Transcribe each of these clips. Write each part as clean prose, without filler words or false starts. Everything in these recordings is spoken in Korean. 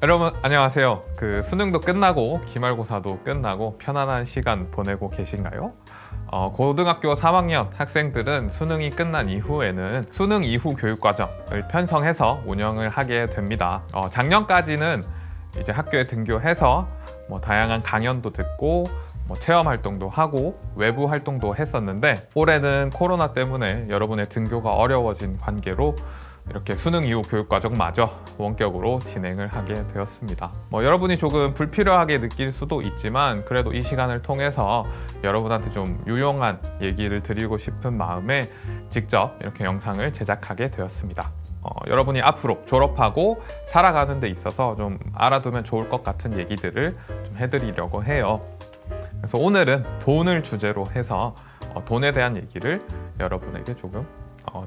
여러분 안녕하세요. 수능도 끝나고 기말고사도 끝나고 편안한 시간 보내고 계신가요? 고등학교 3학년 학생들은 수능이 끝난 이후에는 수능 이후 교육과정을 편성해서 운영을 하게 됩니다. 작년까지는 이제 학교에 등교해서 다양한 강연도 듣고 체험 활동도 하고 외부 활동도 했었는데, 올해는 코로나 때문에 여러분의 등교가 어려워진 관계로 이렇게 수능 이후 교육과정마저 원격으로 진행을 하게 되었습니다. 여러분이 조금 불필요하게 느낄 수도 있지만, 그래도 이 시간을 통해서 여러분한테 좀 유용한 얘기를 드리고 싶은 마음에 직접 이렇게 영상을 제작하게 되었습니다. 여러분이 앞으로 졸업하고 살아가는 데 있어서 좀 알아두면 좋을 것 같은 얘기들을 좀 해드리려고 해요. 그래서 오늘은 돈을 주제로 해서 돈에 대한 얘기를 여러분에게 조금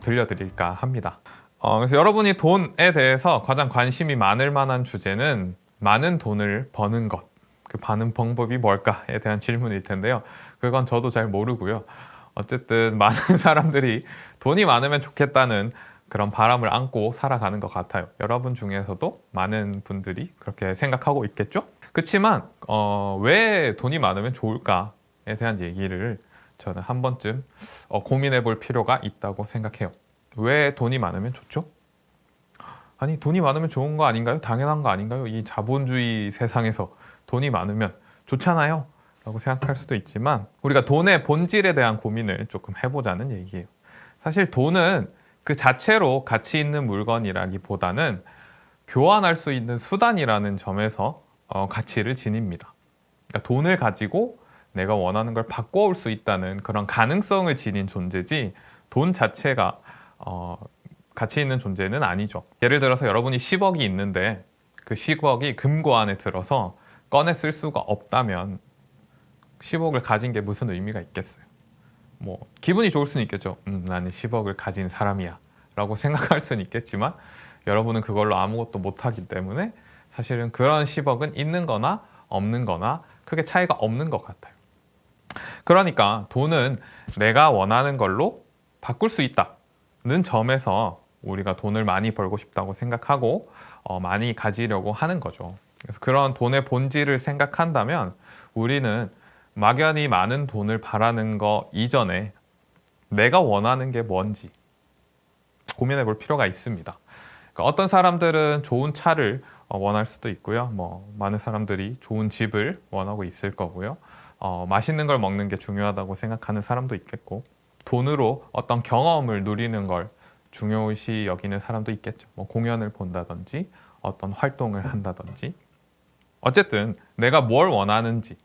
들려드릴까 합니다. 그래서 여러분이 돈에 대해서 가장 관심이 많을 만한 주제는 많은 돈을 버는 것, 그 버는 방법이 뭘까에 대한 질문일 텐데요. 그건 저도 잘 모르고요. 어쨌든 많은 사람들이 돈이 많으면 좋겠다는 그런 바람을 안고 살아가는 것 같아요. 여러분 중에서도 많은 분들이 그렇게 생각하고 있겠죠? 그렇지만 왜 돈이 많으면 좋을까에 대한 얘기를 저는 한 번쯤 고민해 볼 필요가 있다고 생각해요. 왜 돈이 많으면 좋죠? 아니, 돈이 많으면 좋은 거 아닌가요? 당연한 거 아닌가요? 이 자본주의 세상에서 돈이 많으면 좋잖아요 라고 생각할 수도 있지만, 우리가 돈의 본질에 대한 고민을 조금 해보자는 얘기예요. 사실 돈은 그 자체로 가치 있는 물건이라기보다는 교환할 수 있는 수단이라는 점에서 가치를 지닙니다. 그러니까 돈을 가지고 내가 원하는 걸 바꿔올 수 있다는 그런 가능성을 지닌 존재지, 돈 자체가 가치 있는 존재는 아니죠. 예를 들어서 여러분이 10억이 있는데 그 10억이 금고 안에 들어서 꺼내 쓸 수가 없다면 10억을 가진 게 무슨 의미가 있겠어요? 기분이 좋을 수는 있겠죠. 나는 10억을 가진 사람이야 라고 생각할 수는 있겠지만, 여러분은 그걸로 아무것도 못하기 때문에 사실은 그런 10억은 있는 거나 없는 거나 크게 차이가 없는 것 같아요. 그러니까 돈은 내가 원하는 걸로 바꿀 수 있다는 점에서 우리가 돈을 많이 벌고 싶다고 생각하고 많이 가지려고 하는 거죠. 그래서 그런 돈의 본질을 생각한다면 우리는 막연히 많은 돈을 바라는 거 이전에 내가 원하는 게 뭔지 고민해 볼 필요가 있습니다. 그러니까 어떤 사람들은 좋은 차를 원할 수도 있고요. 많은 사람들이 좋은 집을 원하고 있을 거고요. 맛있는 걸 먹는 게 중요하다고 생각하는 사람도 있겠고, 돈으로 어떤 경험을 누리는 걸 중요시 여기는 사람도 있겠죠. 공연을 본다든지 어떤 활동을 한다든지. 어쨌든 내가 뭘 원하는지,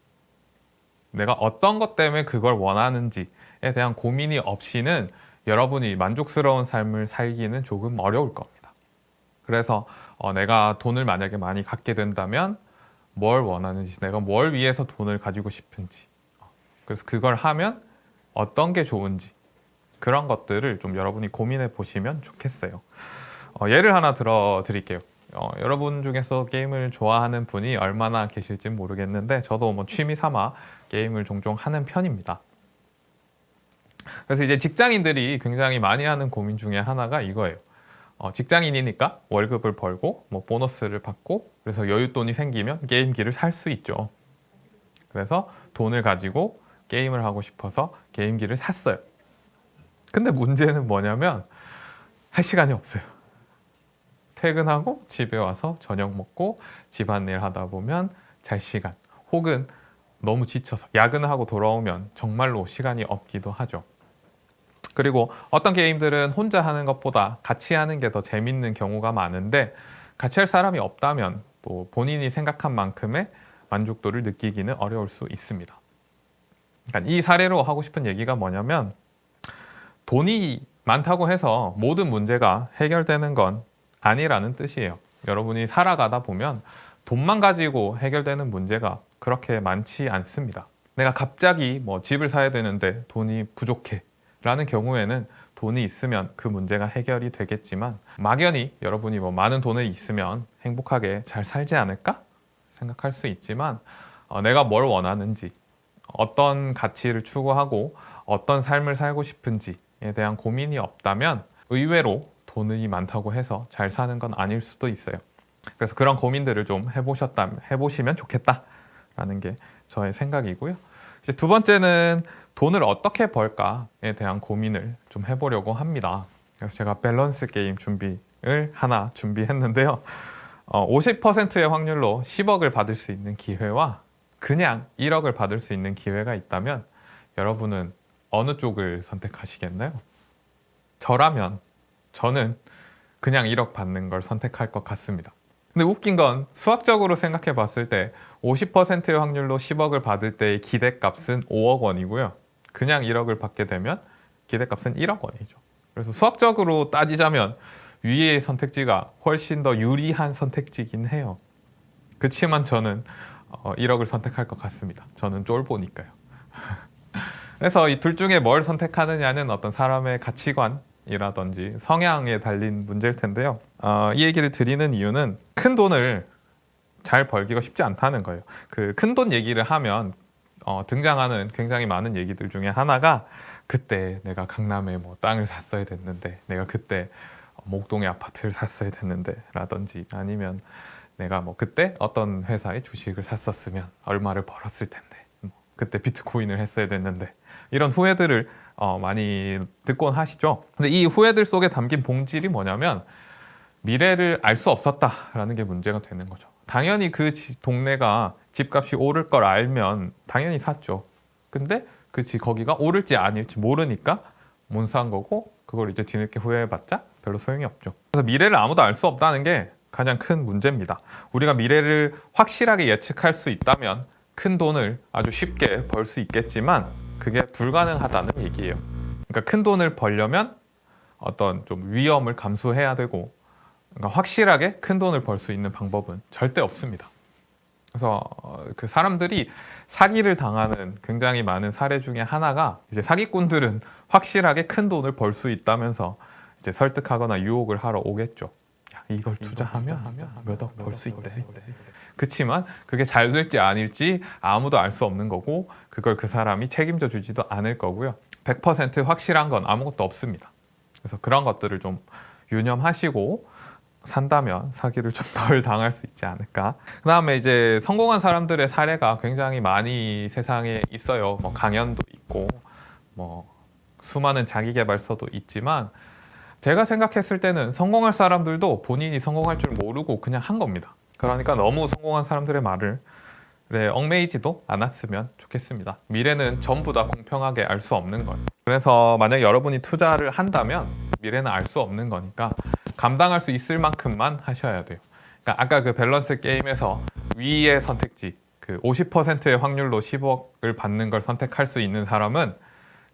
내가 어떤 것 때문에 그걸 원하는지에 대한 고민이 없이는 여러분이 만족스러운 삶을 살기는 조금 어려울 겁니다. 그래서 내가 돈을 만약에 많이 갖게 된다면 뭘 원하는지, 내가 뭘 위해서 돈을 가지고 싶은지, 그래서 그걸 하면 어떤 게 좋은지, 그런 것들을 좀 여러분이 고민해 보시면 좋겠어요. 예를 하나 들어 드릴게요. 여러분 중에서 게임을 좋아하는 분이 얼마나 계실지 모르겠는데, 저도 취미 삼아 게임을 종종 하는 편입니다. 그래서 이제 직장인들이 굉장히 많이 하는 고민 중에 하나가 이거예요. 직장인이니까 월급을 벌고 보너스를 받고, 그래서 여윳돈이 생기면 게임기를 살 수 있죠. 그래서 돈을 가지고 게임을 하고 싶어서 게임기를 샀어요. 근데 문제는 뭐냐면 할 시간이 없어요. 퇴근하고 집에 와서 저녁 먹고 집안일 하다 보면 잘 시간, 혹은 너무 지쳐서 야근을 하고 돌아오면 정말로 시간이 없기도 하죠. 그리고 어떤 게임들은 혼자 하는 것보다 같이 하는 게 더 재밌는 경우가 많은데, 같이 할 사람이 없다면 또 본인이 생각한 만큼의 만족도를 느끼기는 어려울 수 있습니다. 그러니까 이 사례로 하고 싶은 얘기가 뭐냐면, 돈이 많다고 해서 모든 문제가 해결되는 건 아니라는 뜻이에요. 여러분이 살아가다 보면 돈만 가지고 해결되는 문제가 그렇게 많지 않습니다. 내가 갑자기 집을 사야 되는데 돈이 부족해 라는 경우에는 돈이 있으면 그 문제가 해결이 되겠지만, 막연히 여러분이 많은 돈이 있으면 행복하게 잘 살지 않을까 생각할 수 있지만, 내가 뭘 원하는지, 어떤 가치를 추구하고 어떤 삶을 살고 싶은지에 대한 고민이 없다면 의외로 돈이 많다고 해서 잘 사는 건 아닐 수도 있어요. 그래서 그런 고민들을 좀 해보시면 좋겠다라는 게 저의 생각이고요. 이제 두 번째는 돈을 어떻게 벌까에 대한 고민을 좀 해보려고 합니다. 그래서 제가 밸런스 게임 준비를 하나 준비했는데요. 50%의 확률로 10억을 받을 수 있는 기회와 그냥 1억을 받을 수 있는 기회가 있다면 여러분은 어느 쪽을 선택하시겠나요? 저라면 저는 그냥 1억 받는 걸 선택할 것 같습니다. 근데 웃긴 건 수학적으로 생각해 봤을 때 50%의 확률로 10억을 받을 때의 기대값은 5억 원이고요. 그냥 1억을 받게 되면 기대값은 1억 원이죠. 그래서 수학적으로 따지자면 위의 선택지가 훨씬 더 유리한 선택지긴 해요. 그렇지만 저는 1억을 선택할 것 같습니다. 저는 쫄보니까요. 그래서 이 둘 중에 뭘 선택하느냐는 어떤 사람의 가치관이라든지 성향에 달린 문제일 텐데요. 이 얘기를 드리는 이유는 큰 돈을 잘 벌기가 쉽지 않다는 거예요. 그 큰 돈 얘기를 하면 등장하는 굉장히 많은 얘기들 중에 하나가 그때 내가 강남에 뭐 땅을 샀어야 됐는데, 내가 그때 목동에 아파트를 샀어야 됐는데 라든지, 아니면 내가 뭐 그때 어떤 회사의 주식을 샀었으면 얼마를 벌었을 텐데, 뭐 그때 비트코인을 했어야 됐는데, 이런 후회들을 많이 듣곤 하시죠. 근데 이 후회들 속에 담긴 본질이 뭐냐면 미래를 알 수 없었다라는 게 문제가 되는 거죠. 당연히 그 동네가 집값이 오를 걸 알면 당연히 샀죠. 근데 거기가 오를지 아닐지 모르니까 못 산 거고, 그걸 이제 뒤늦게 후회해봤자 별로 소용이 없죠. 그래서 미래를 아무도 알 수 없다는 게 가장 큰 문제입니다. 우리가 미래를 확실하게 예측할 수 있다면 큰 돈을 아주 쉽게 벌 수 있겠지만 그게 불가능하다는 얘기예요. 그러니까 큰 돈을 벌려면 어떤 좀 위험을 감수해야 되고, 그러니까 확실하게 큰 돈을 벌 수 있는 방법은 절대 없습니다. 그래서 그 사람들이 사기를 당하는 굉장히 많은 사례 중에 하나가, 이제 사기꾼들은 확실하게 큰 돈을 벌 수 있다면서 이제 설득하거나 유혹을 하러 오겠죠. 야, 이걸 투자하면 몇 억 벌 수 있대. 그치만 그게 잘 될지 아닐지 아무도 알 수 없는 거고, 그걸 그 사람이 책임져 주지도 않을 거고요. 100% 확실한 건 아무것도 없습니다. 그래서 그런 것들을 좀 유념하시고 산다면 사기를 좀 덜 당할 수 있지 않을까. 그 다음에 이제 성공한 사람들의 사례가 굉장히 많이 세상에 있어요. 뭐 강연도 있고 뭐 수많은 자기계발서도 있지만, 제가 생각했을 때는 성공할 사람들도 본인이 성공할 줄 모르고 그냥 한 겁니다. 그러니까 너무 성공한 사람들의 말을 얽매이지도 않았으면 좋겠습니다. 미래는 전부 다 공평하게 알 수 없는 거예요. 그래서 만약 여러분이 투자를 한다면 미래는 알 수 없는 거니까 감당할 수 있을 만큼만 하셔야 돼요. 그러니까 아까 그 밸런스 게임에서 위의 선택지, 그 50%의 확률로 10억을 받는 걸 선택할 수 있는 사람은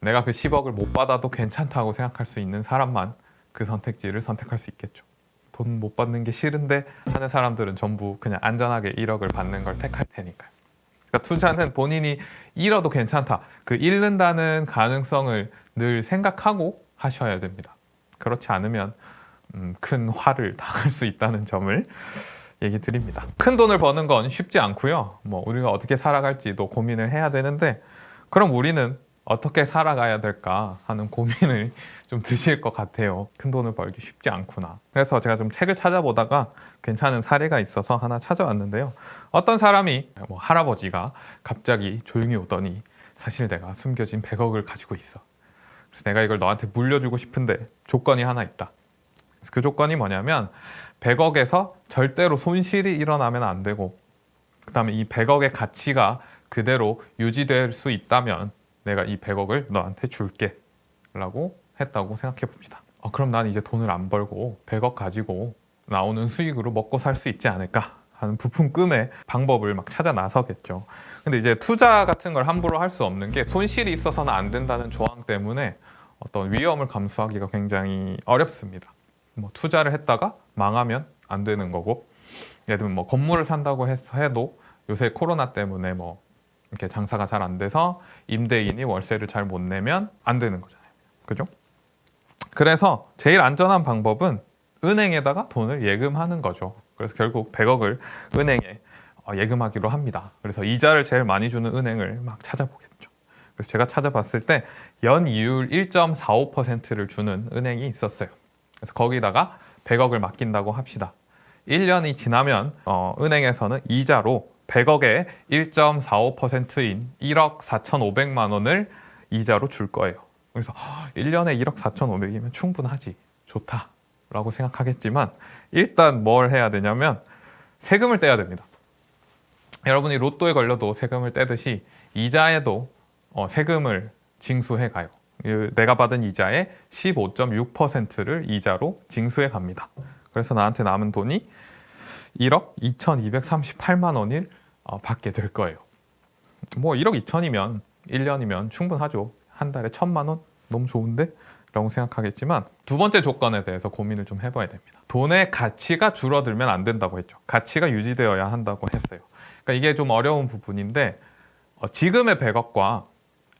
내가 그 10억을 못 받아도 괜찮다고 생각할 수 있는 사람만 그 선택지를 선택할 수 있겠죠. 돈 못 받는 게 싫은데 하는 사람들은 전부 그냥 안전하게 1억을 받는 걸 택할 테니까요. 그러니까 투자는 본인이 잃어도 괜찮다, 그 잃는다는 가능성을 늘 생각하고 하셔야 됩니다. 그렇지 않으면 큰 화를 당할 수 있다는 점을 얘기 드립니다. 큰 돈을 버는 건 쉽지 않고요. 뭐 우리가 어떻게 살아갈지도 고민을 해야 되는데, 그럼 우리는 어떻게 살아가야 될까 하는 고민을 좀 드실 것 같아요. 큰 돈을 벌기 쉽지 않구나. 그래서 제가 좀 책을 찾아보다가 괜찮은 사례가 있어서 하나 찾아왔는데요. 어떤 사람이, 뭐 할아버지가 갑자기 조용히 오더니 사실 내가 숨겨진 100억을 가지고 있어. 그래서 내가 이걸 너한테 물려주고 싶은데 조건이 하나 있다. 그래서 그 조건이 뭐냐면 100억에서 절대로 손실이 일어나면 안 되고, 그 다음에 이 100억의 가치가 그대로 유지될 수 있다면 내가 이 100억을 너한테 줄게 라고 했다고 생각해 봅시다. 그럼 난 이제 돈을 안 벌고 100억 가지고 나오는 수익으로 먹고 살 수 있지 않을까 하는 부푼 꿈의 방법을 막 찾아 나서겠죠. 근데 이제 투자 같은 걸 함부로 할 수 없는 게, 손실이 있어서는 안 된다는 조항 때문에 어떤 위험을 감수하기가 굉장히 어렵습니다. 뭐 투자를 했다가 망하면 안 되는 거고, 예를 들면 뭐 건물을 산다고 해도 요새 코로나 때문에 뭐 이렇게 장사가 잘 안 돼서 임대인이 월세를 잘 못 내면 안 되는 거잖아요. 그죠? 그래서 제일 안전한 방법은 은행에다가 돈을 예금하는 거죠. 그래서 결국 100억을 은행에 예금하기로 합니다. 그래서 이자를 제일 많이 주는 은행을 막 찾아보겠죠. 그래서 제가 찾아봤을 때 연이율 1.45%를 주는 은행이 있었어요. 그래서 거기다가 100억을 맡긴다고 합시다. 1년이 지나면 은행에서는 이자로 100억에 1.45%인 1억 4,500만 원을 이자로 줄 거예요. 그래서 1년에 1억 4,500이면 충분하지, 좋다 라고 생각하겠지만, 일단 뭘 해야 되냐면 세금을 떼야 됩니다. 여러분이 로또에 걸려도 세금을 떼듯이 이자에도 세금을 징수해 가요. 내가 받은 이자의 15.6%를 이자로 징수해 갑니다. 그래서 나한테 남은 돈이 1억 2,238만 원을 받게 될 거예요. 뭐 1억 2천이면 1년이면 충분하죠. 한 달에 1,000만 원? 너무 좋은데? 라고 생각하겠지만, 두 번째 조건에 대해서 고민을 좀 해봐야 됩니다. 돈의 가치가 줄어들면 안 된다고 했죠. 가치가 유지되어야 한다고 했어요. 그러니까 이게 좀 어려운 부분인데, 지금의 100억과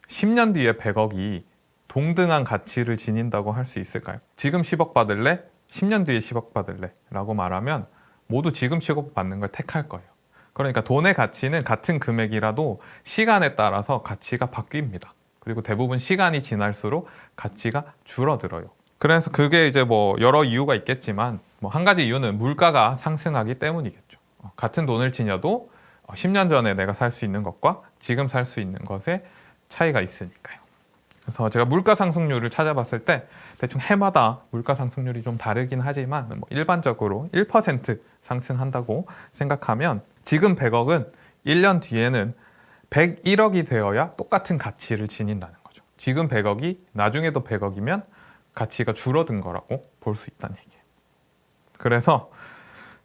10년 뒤에 100억이 동등한 가치를 지닌다고 할 수 있을까요? 지금 10억 받을래? 10년 뒤에 10억 받을래? 라고 말하면 모두 지금 10억 받는 걸 택할 거예요. 그러니까 돈의 가치는 같은 금액이라도 시간에 따라서 가치가 바뀝니다. 그리고 대부분 시간이 지날수록 가치가 줄어들어요. 그래서 그게 이제 뭐 여러 이유가 있겠지만, 뭐 한 가지 이유는 물가가 상승하기 때문이겠죠. 같은 돈을 지녀도 10년 전에 내가 살 수 있는 것과 지금 살 수 있는 것에 차이가 있으니까요. 그래서 제가 물가 상승률을 찾아봤을 때 대충 해마다 물가 상승률이 좀 다르긴 하지만, 뭐 일반적으로 1% 상승한다고 생각하면 지금 100억은 1년 뒤에는 101억이 되어야 똑같은 가치를 지닌다는 거죠. 지금 100억이 나중에도 100억이면 가치가 줄어든 거라고 볼 수 있다는 얘기예요. 그래서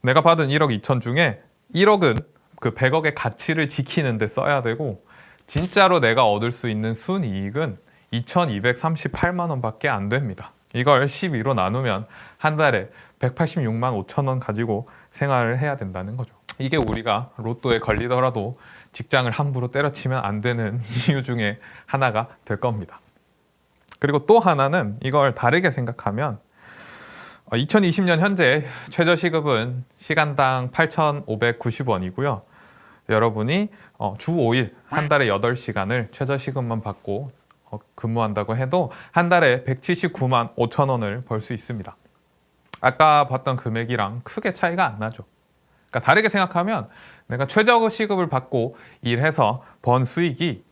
내가 받은 1억 2천 중에 1억은 그 100억의 가치를 지키는 데 써야 되고, 진짜로 내가 얻을 수 있는 순이익은 2,238만 원밖에 안 됩니다. 이걸 12로 나누면 한 달에 186만 5천 원 가지고 생활을 해야 된다는 거죠. 이게 우리가 로또에 걸리더라도 직장을 함부로 때려치면 안 되는 이유 중에 하나가 될 겁니다. 그리고 또 하나는 이걸 다르게 생각하면, 2020년 현재 최저시급은 시간당 8,590원이고요. 여러분이 주 5일 한 달에 8시간을 최저시급만 받고 근무한다고 해도 한 달에 179만 5천 원을 벌 수 있습니다. 아까 봤던 금액이랑 크게 차이가 안 나죠. 그러니까 다르게 생각하면 내가 최저시급을 받고 일해서 번 수익이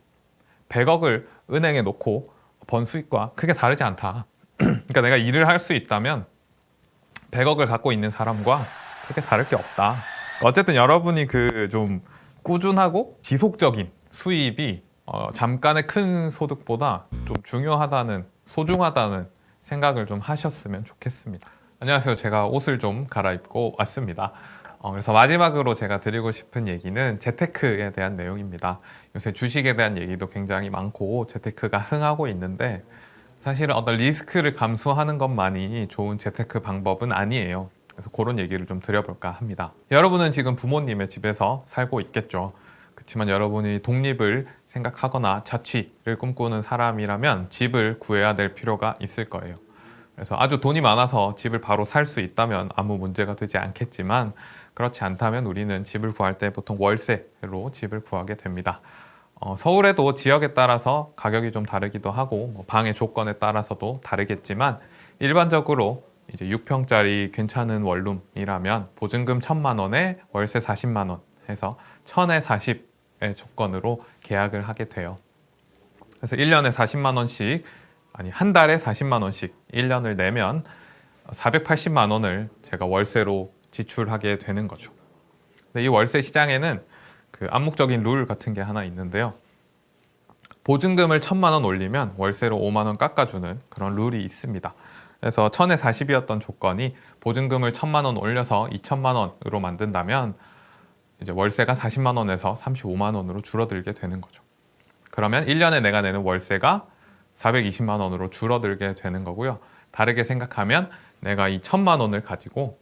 100억을 은행에 놓고 번 수익과 크게 다르지 않다. 그러니까 내가 일을 할 수 있다면 100억을 갖고 있는 사람과 크게 다를 게 없다. 어쨌든 여러분이 그 좀 꾸준하고 지속적인 수입이 잠깐의 큰 소득보다 좀 중요하다는, 소중하다는 생각을 좀 하셨으면 좋겠습니다. 안녕하세요. 제가 옷을 좀 갈아입고 왔습니다. 그래서 마지막으로 제가 드리고 싶은 얘기는 재테크에 대한 내용입니다. 요새 주식에 대한 얘기도 굉장히 많고 재테크가 흥하고 있는데, 사실은 어떤 리스크를 감수하는 것만이 좋은 재테크 방법은 아니에요. 그래서 그런 얘기를 좀 드려볼까 합니다. 여러분은 지금 부모님의 집에서 살고 있겠죠. 그렇지만 여러분이 독립을 생각하거나 자취를 꿈꾸는 사람이라면 집을 구해야 될 필요가 있을 거예요. 그래서 아주 돈이 많아서 집을 바로 살 수 있다면 아무 문제가 되지 않겠지만, 그렇지 않다면 우리는 집을 구할 때 보통 월세로 집을 구하게 됩니다. 서울에도 지역에 따라서 가격이 좀 다르기도 하고, 뭐 방의 조건에 따라서도 다르겠지만, 일반적으로 이제 6평짜리 괜찮은 원룸이라면 보증금 1,000만 원에 월세 40만 원 해서 1,000에 40의 조건으로 계약을 하게 돼요. 그래서 1년에 40만 원씩, 아니 한 달에 40만 원씩 1년을 내면 480만 원을 제가 월세로 지출하게 되는 거죠. 근데 이 월세 시장에는 그 암묵적인 룰 같은 게 하나 있는데요. 보증금을 1,000만 원 올리면 월세로 5만 원 깎아주는 그런 룰이 있습니다. 그래서 1,000에 40이었던 조건이 보증금을 1,000만 원 올려서 2,000만 원으로 만든다면 이제 월세가 40만 원에서 35만 원으로 줄어들게 되는 거죠. 그러면 1년에 내가 내는 월세가 420만 원으로 줄어들게 되는 거고요. 다르게 생각하면 내가 이 1,000만 원을 가지고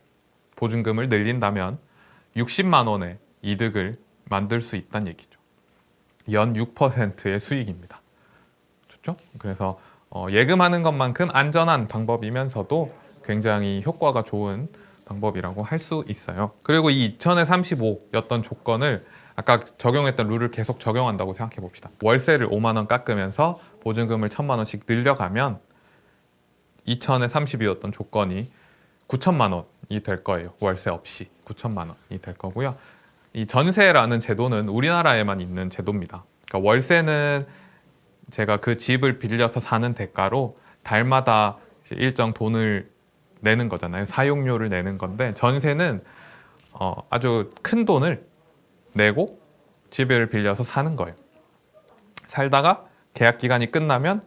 보증금을 늘린다면 60만 원의 이득을 만들 수 있다는 얘기죠. 연 6%의 수익입니다. 좋죠? 그래서 예금하는 것만큼 안전한 방법이면서도 굉장히 효과가 좋은 방법이라고 할 수 있어요. 그리고 이 2,000에 35였던 조건을 아까 적용했던 룰을 계속 적용한다고 생각해 봅시다. 월세를 5만 원 깎으면서 보증금을 1,000만 원씩 늘려가면 2,000에 30이었던 조건이 9,000만 원이 될 거예요. 월세 없이 9천만 원이 될 거고요. 이 전세라는 제도는 우리나라에만 있는 제도입니다. 그러니까 월세는 제가 그 집을 빌려서 사는 대가로 달마다 이제 일정 돈을 내는 거잖아요. 사용료를 내는 건데 전세는 아주 큰 돈을 내고 집을 빌려서 사는 거예요. 살다가 계약 기간이 끝나면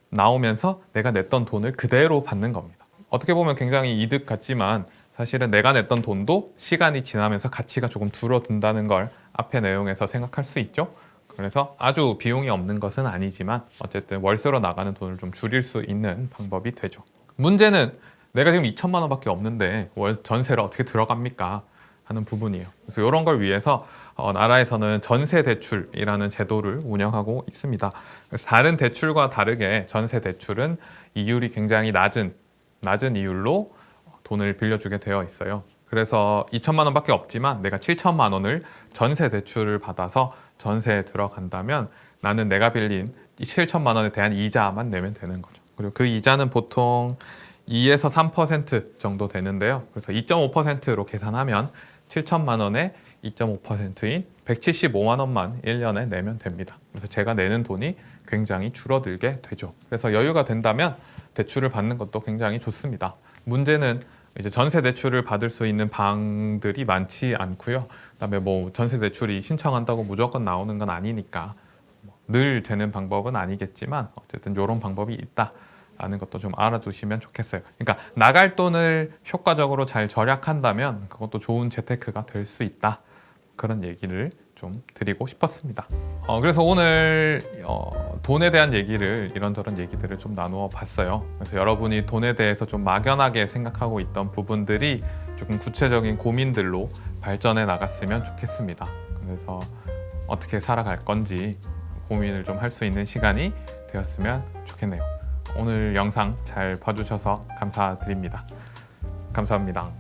나오면서 내가 냈던 돈을 그대로 받는 겁니다. 어떻게 보면 굉장히 이득 같지만 사실은 내가 냈던 돈도 시간이 지나면서 가치가 조금 줄어든다는 걸 앞의 내용에서 생각할 수 있죠. 그래서 아주 비용이 없는 것은 아니지만 어쨌든 월세로 나가는 돈을 좀 줄일 수 있는 방법이 되죠. 문제는 내가 지금 2천만 원밖에 없는데 전세를 어떻게 들어갑니까? 하는 부분이에요. 그래서 이런 걸 위해서 나라에서는 전세 대출이라는 제도를 운영하고 있습니다. 그래서 다른 대출과 다르게 전세 대출은 이율이 굉장히 낮은 이율로 돈을 빌려주게 되어 있어요. 그래서 2천만 원밖에 없지만 내가 7천만 원을 전세 대출을 받아서 전세에 들어간다면 나는 내가 빌린 이 7천만 원에 대한 이자만 내면 되는 거죠. 그리고 그 이자는 보통 2에서 3% 정도 되는데요. 그래서 2.5%로 계산하면 7천만 원에 2.5%인 175만 원만 1년에 내면 됩니다. 그래서 제가 내는 돈이 굉장히 줄어들게 되죠. 그래서 여유가 된다면 대출을 받는 것도 굉장히 좋습니다. 문제는 이제 전세 대출을 받을 수 있는 방들이 많지 않고요. 그다음에 뭐 전세 대출이 신청한다고 무조건 나오는 건 아니니까 늘 되는 방법은 아니겠지만 어쨌든 이런 방법이 있다라는 것도 좀 알아두시면 좋겠어요. 그러니까 나갈 돈을 효과적으로 잘 절약한다면 그것도 좋은 재테크가 될 수 있다. 그런 얘기를 좀 드리고 싶었습니다. 그래서 오늘 돈에 대한 얘기를 이런저런 얘기들을 좀 나누어 봤어요. 그래서 여러분이 돈에 대해서 좀 막연하게 생각하고 있던 부분들이 조금 구체적인 고민들로 발전해 나갔으면 좋겠습니다. 그래서 어떻게 살아갈 건지 고민을 좀 할 수 있는 시간이 되었으면 좋겠네요. 오늘 영상 잘 봐주셔서 감사드립니다. 감사합니다.